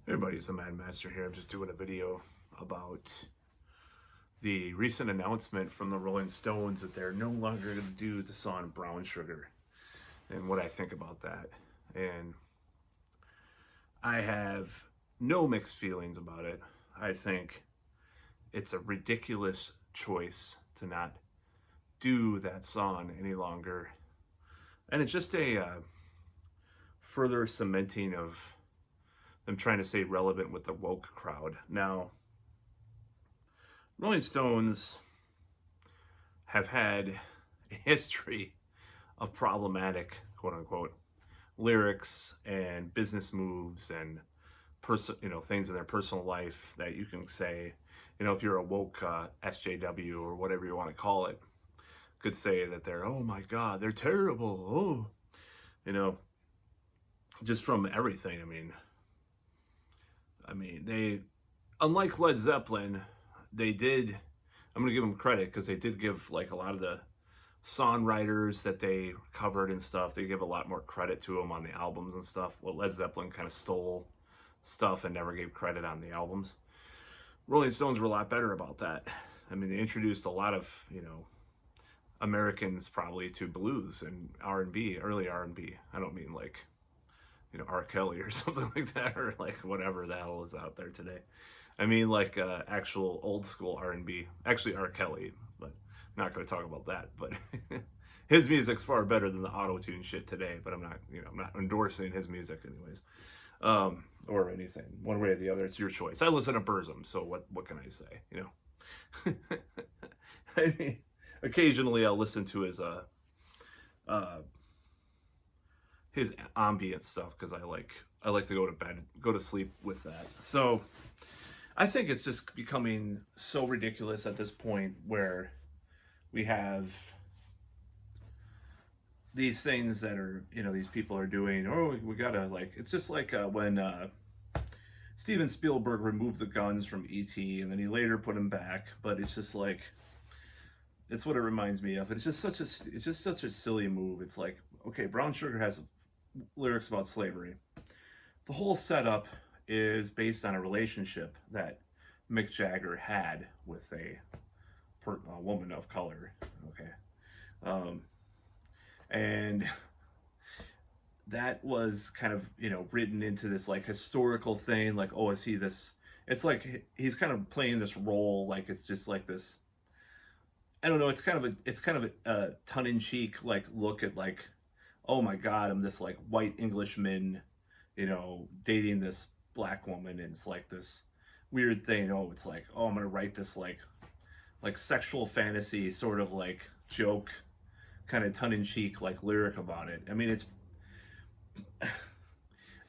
Hey everybody, it's the Mad Master here. I'm just doing a video about the recent announcement from the Rolling Stones that they're no longer going to do the song Brown Sugar and what I think about that. And I have no mixed feelings about it. I think it's a ridiculous choice to not do that song any longer. And it's just a further cementing of them trying to stay relevant with the woke crowd. Now, Rolling Stones have had a history of problematic, quote unquote, lyrics and business moves and things in their personal life that you can say, if you're a woke SJW or whatever you want to call it, could say that they're, oh my God, they're terrible. Oh, just from everything. They, unlike Led Zeppelin, they did, I'm going to give them credit because they did give like a lot of the songwriters that they covered and stuff, they give a lot more credit to them on the albums and stuff. Well, Led Zeppelin kind of stole stuff and never gave credit on the albums. Rolling Stones were a lot better about that. They introduced a lot of, Americans probably to blues and R&B, early R&B. I don't mean like, R. Kelly or something like that, or like whatever the hell is out there today. I mean like actual old school R&B. Actually R. Kelly, but I'm not going to talk about that. But his music's far better than the auto-tune shit today, but I'm not endorsing his music anyways. Or anything. One way or the other, it's your choice. I listen to Burzum, so what can I say, I mean, occasionally I'll listen to his ambient stuff because I like to go to sleep with that. So I think it's just becoming so ridiculous at this point where we have these things that are, these people are doing. Oh, we gotta it's just like when Steven Spielberg removed the guns from E.T. and then he later put them back. But it's just like, it's what it reminds me of. It's just such a silly move. It's like, okay, Brown Sugar has lyrics about slavery. The whole setup is based on a relationship that Mick Jagger had with a woman of color. Okay. And that was kind of, written into this like historical thing. Like, oh, is he this? It's like he's kind of playing this role. Like, it's just like this. I don't know. It's kind of a tongue-in-cheek like look at like, oh my God, I'm this like white Englishman, dating this black woman, and it's like this weird thing. Oh, it's like, oh, I'm gonna write this like sexual fantasy sort of like joke, kind of tongue-in-cheek like lyric about it. It's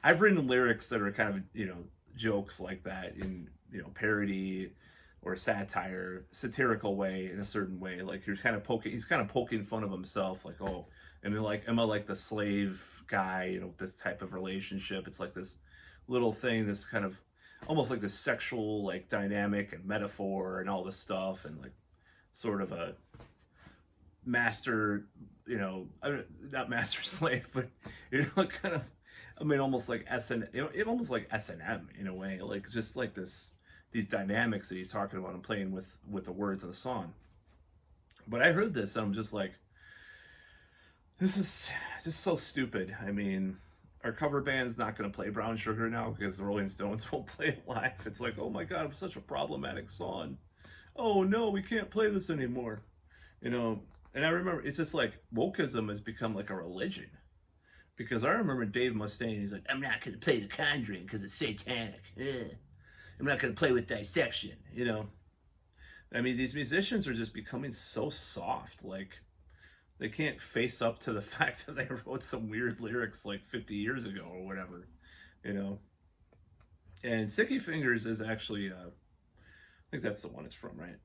I've written lyrics that are kind of jokes like that in parody or satirical way, in a certain way. Like he's kind of poking fun of himself, like, oh, and then like, am I like the slave guy, this type of relationship? It's like this little thing, this kind of almost like this sexual like dynamic and metaphor and all this stuff, and like sort of a master, not master slave, but kind of, almost like almost like S&M in a way, like just like these dynamics that he's talking about and playing with the words of the song. But I heard this and I'm just like, this is just so stupid. Our cover band's not going to play Brown Sugar now because the Rolling Stones won't play it live. It's like, oh my God, it's such a problematic song. Oh no, we can't play this anymore. And I remember it's just like wokeism has become like a religion. Because I remember Dave Mustaine, he's like, I'm not going to play The Conjuring because it's satanic. I'm not going to play with dissection, These musicians are just becoming so soft. Like, they can't face up to the fact that they wrote some weird lyrics like 50 years ago or whatever, And Sticky Fingers is actually, I think that's the one it's from, right?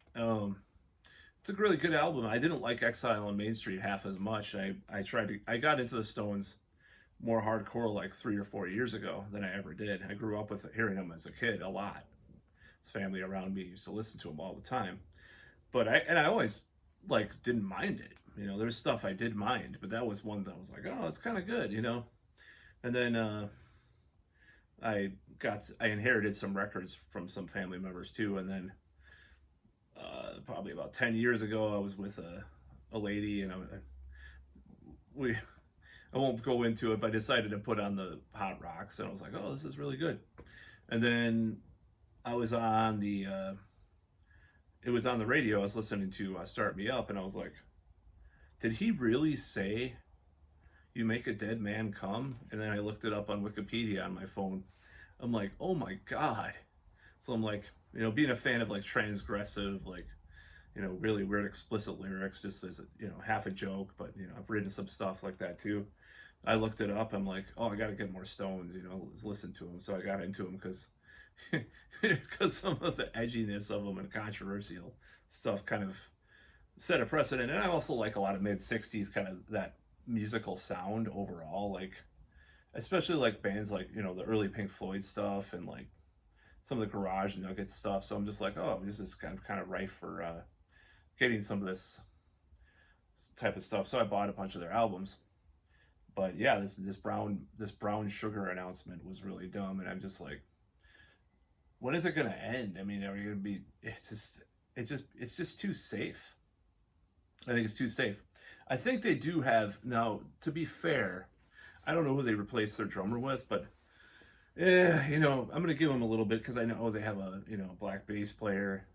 It's a really good album. I didn't like Exile on Main Street half as much. I got into the Stones more hardcore like 3 or 4 years ago than I ever did. I grew up with hearing them as a kid a lot. His family around me used to listen to them all the time. But I always like didn't mind it. There's stuff I did mind, but that was one that I was like, oh, it's kind of good, And then I inherited some records from some family members too, and then probably about 10 years ago, I was with a lady, and we I won't go into it, but I decided to put on the hot rocks, and I was like, oh, this is really good. And then I was on the it was on the radio. I was listening to Start Me Up, and I was like, did he really say you make a dead man come? And then I looked it up on Wikipedia on my phone. I'm like, oh my god. So I'm like, being a fan of like transgressive, like, really weird explicit lyrics, just as half a joke, but I've written some stuff like that too. I looked it up. I'm like, oh, I got to get more Stones, listen to them. So I got into them because some of the edginess of them and controversial stuff kind of set a precedent. And I also like a lot of mid '60s kind of that musical sound overall, like especially like bands like the early Pink Floyd stuff and like some of the Garage Nugget stuff. So I'm just like, oh, this is kind of rife for getting some of this type of stuff. So I bought a bunch of their albums. But yeah, this brown sugar announcement was really dumb, and I'm just like, when is it gonna end? I mean, are we gonna be? It's just too safe. I think it's too safe. I think they do have now. To be fair, I don't know who they replaced their drummer with, but I'm gonna give them a little bit because I know they have a black bass player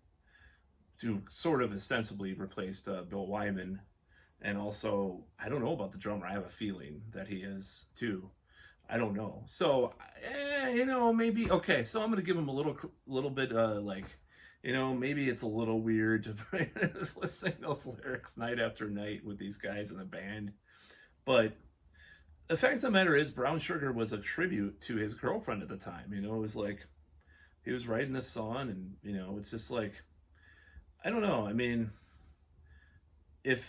who sort of ostensibly replaced Bill Wyman. And also, I don't know about the drummer. I have a feeling that he is too. I don't know. So, maybe okay. So I'm gonna give him a little bit, like, maybe it's a little weird to listen those lyrics night after night with these guys in the band. But the fact of the matter is, Brown Sugar was a tribute to his girlfriend at the time. It was like he was writing this song, and it's just like, I don't know. I mean, if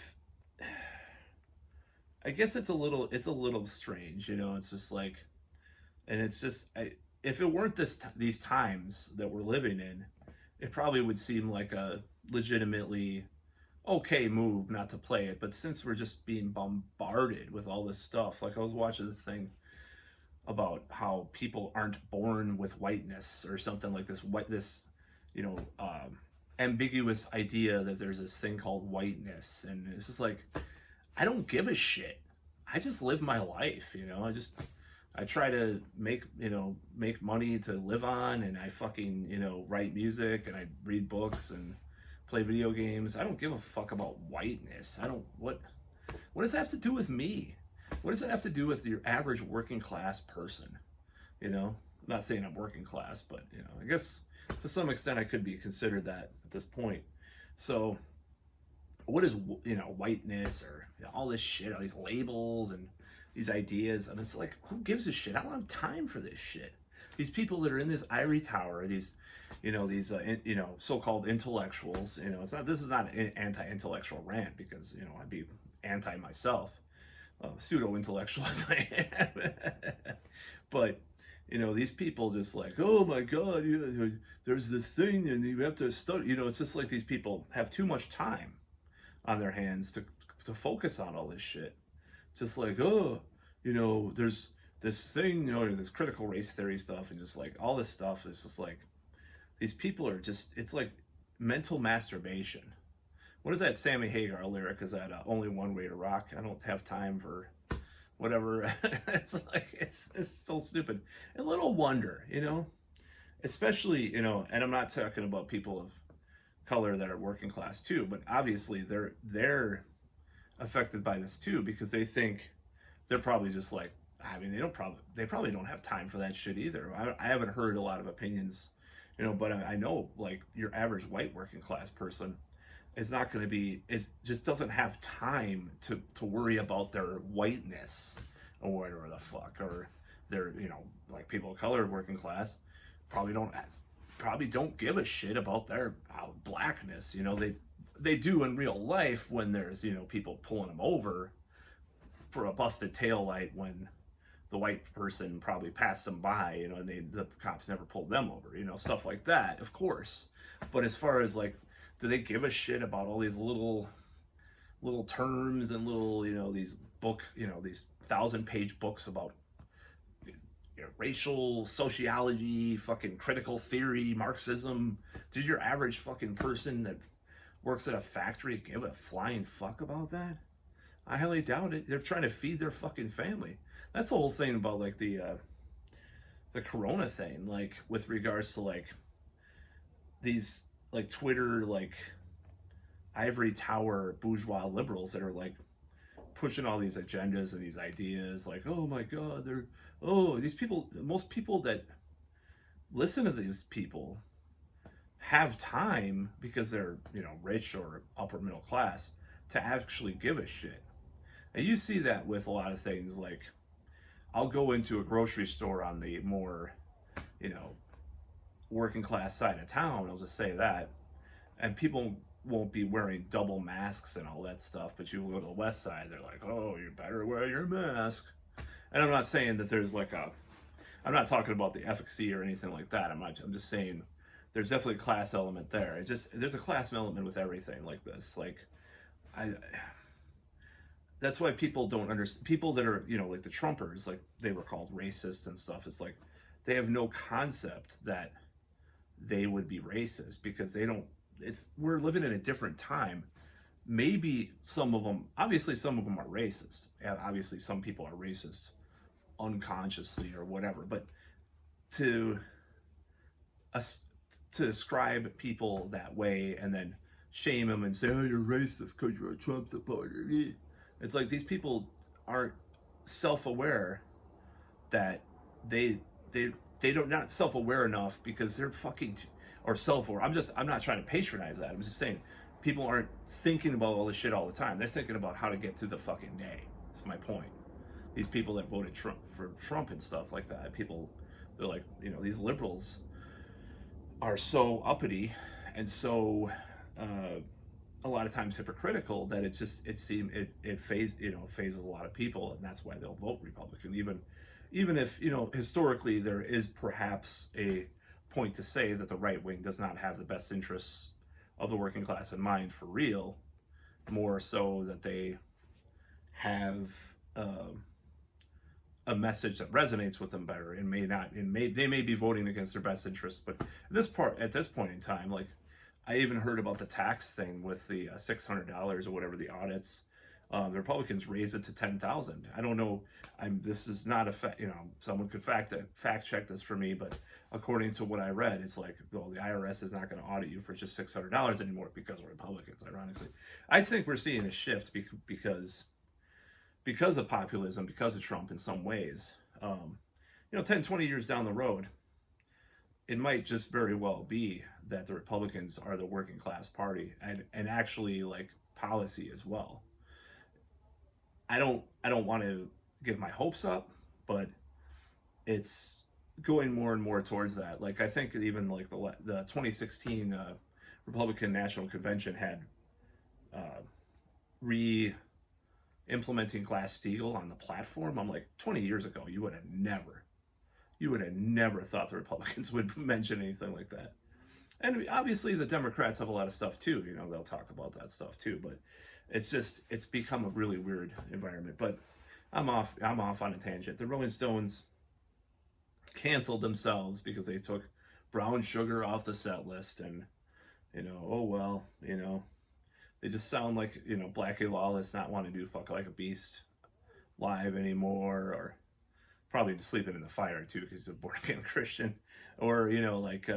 I guess it's a little strange, It's just like, and it's just, if it weren't these times that we're living in, it probably would seem like a legitimately okay move not to play it. But since we're just being bombarded with all this stuff, like I was watching this thing about how people aren't born with whiteness or something like this, ambiguous idea that there's this thing called whiteness, and it's just like, I don't give a shit. I just live my life, I try to make money to live on, and I fucking, write music, and I read books and play video games. I don't give a fuck about whiteness. What does that have to do with me? What does it have to do with your average working class person? I'm not saying I'm working class, but I guess to some extent I could be considered that at this point. So what is whiteness or all this shit, all these labels and these ideas? And it's like, who gives a shit? I don't have time for this shit. These people that are in this ivory tower, these so-called intellectuals, this is not an anti-intellectual rant, because I'd be anti myself, pseudo-intellectual as I am. But these people just like, oh my god, there's this thing and you have to study. It's just like these people have too much time on their hands to focus on all this shit. Just like, oh, there's this thing, this critical race theory stuff, and just like all this stuff is just like, these people are just, it's like mental masturbation. What is that Sammy Hagar lyric? Is that only one way to rock? I don't have time for whatever. It's like, it's still stupid. And little wonder, especially, and I'm not talking about people of color that are working class too, but obviously they're affected by this too, because they think they're probably just like, I mean, they probably don't have time for that shit either. I haven't heard a lot of opinions, but I know like your average white working class person is not going to be, it just doesn't have time to worry about their whiteness or whatever the fuck, or their, like people of color working class probably don't give a shit about their blackness. They do in real life when there's people pulling them over for a busted taillight when the white person probably passed them by, and the cops never pulled them over, stuff like that, of course. But as far as like, do they give a shit about all these little terms and little these 1,000-page books about racial sociology, fucking critical theory, Marxism. Did your average fucking person that works at a factory give a flying fuck about that? I highly doubt it. They're trying to feed their fucking family. That's the whole thing about like the corona thing, like with regards to like these like Twitter like ivory tower bourgeois liberals that are like pushing all these agendas and these ideas like, oh my god, they're, oh, these people, most people that listen to these people have time because they're, rich or upper middle class to actually give a shit. And you see that with a lot of things. Like, I'll go into a grocery store on the more, you know, working class side of town, I'll just say that, and people won't be wearing double masks and all that stuff, but you go to the west side, they're like, oh, you better wear your mask. And I'm not saying that there's like a, I'm not talking about the efficacy or anything like that. I'm just saying there's definitely a class element there. It just, there's a class element with everything like this. Like, I, that's why people don't understand, people that are, like the Trumpers, like they were called racist and stuff. It's like, they have no concept that they would be racist because they don't, it's, we're living in a different time. Maybe some of them, obviously some of them are racist, and obviously some people are racist unconsciously or whatever, but to to ascribe people that way and then shame them and say, oh, you're racist because you're a Trump supporter, it's like these people aren't self-aware that they don't, not self-aware enough because they're fucking or self-aware. I'm not trying to patronize that. I'm just saying people aren't thinking about all this shit all the time. They're thinking about how to get through the fucking day. That's my point. These people that voted for Trump and stuff like that, people, they're like, these liberals are so uppity and so a lot of times hypocritical that it phases a lot of people, and that's why they'll vote Republican, even if historically there is perhaps a point to say that the right wing does not have the best interests of the working class in mind for real, more so that they have a message that resonates with them better and they may be voting against their best interests. But at this point in time, like, I even heard about the tax thing with the $600 or whatever, the audits. The Republicans raised it to $10,000. I don't know. This is not a fact. Someone could fact check this for me, but according to what I read, it's like, well, the IRS is not going to audit you for just $600 anymore because of Republicans. Ironically, I think we're seeing a shift because of populism, because of Trump in some ways. 10, 20 years down the road, it might just very well be that the Republicans are the working class party and actually like policy as well. I don't want to give my hopes up, but it's going more and more towards that. Like, I think even like the 2016 Republican National Convention had implementing Glass-Steagall on the platform. I'm like, 20 years ago, you would have never thought the Republicans would mention anything like that. And obviously the Democrats have a lot of stuff too, they'll talk about that stuff too, but it's become a really weird environment. But I'm off on a tangent. The Rolling Stones canceled themselves because they took Brown Sugar off the set list, and oh well, they just sound like Blackie Lawless not wanting to do Fuck Like a Beast live anymore, or probably sleeping in the fire too because he's a born again Christian, or like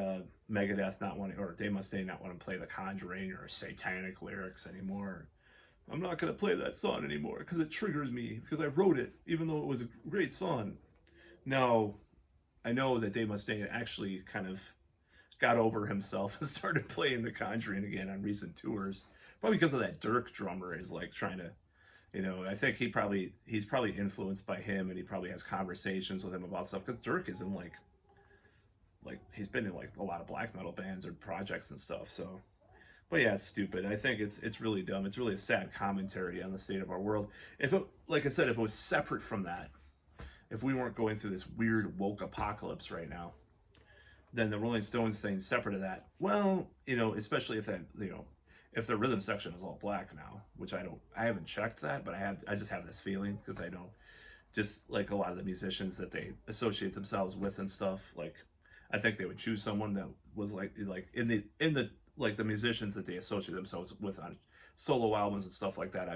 Megadeth not wanting, or Dave Mustaine not wanting to play The Conjuring or satanic lyrics anymore. I'm not going to play that song anymore because it triggers me because I wrote it even though it was a great song. Now, I know that Dave Mustaine actually kind of got over himself and started playing The Conjuring again on recent tours, probably because of that Dirk drummer is like trying to, I think he's probably influenced by him, and he probably has conversations with him about stuff because Dirk is in like he's been in like a lot of black metal bands or projects and stuff. So, but yeah, it's stupid. I think it's really dumb. It's really a sad commentary on the state of our world. If it, like I said, if it was separate from that, if we weren't going through this weird woke apocalypse right now, then the Rolling Stones thing separate of that, well, especially if that, if the rhythm section is all black now, which I haven't checked that, but I just have this feeling because I know just like a lot of the musicians that they associate themselves with and stuff. Like, I think they would choose someone that was like in the like the musicians that they associate themselves with on solo albums and stuff like that.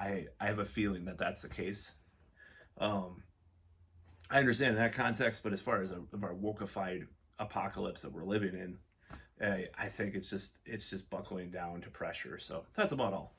I have a feeling that that's the case. Um, I understand in that context, but as far as of our wokeified apocalypse that we're living in, I think it's just buckling down to pressure. So that's about all.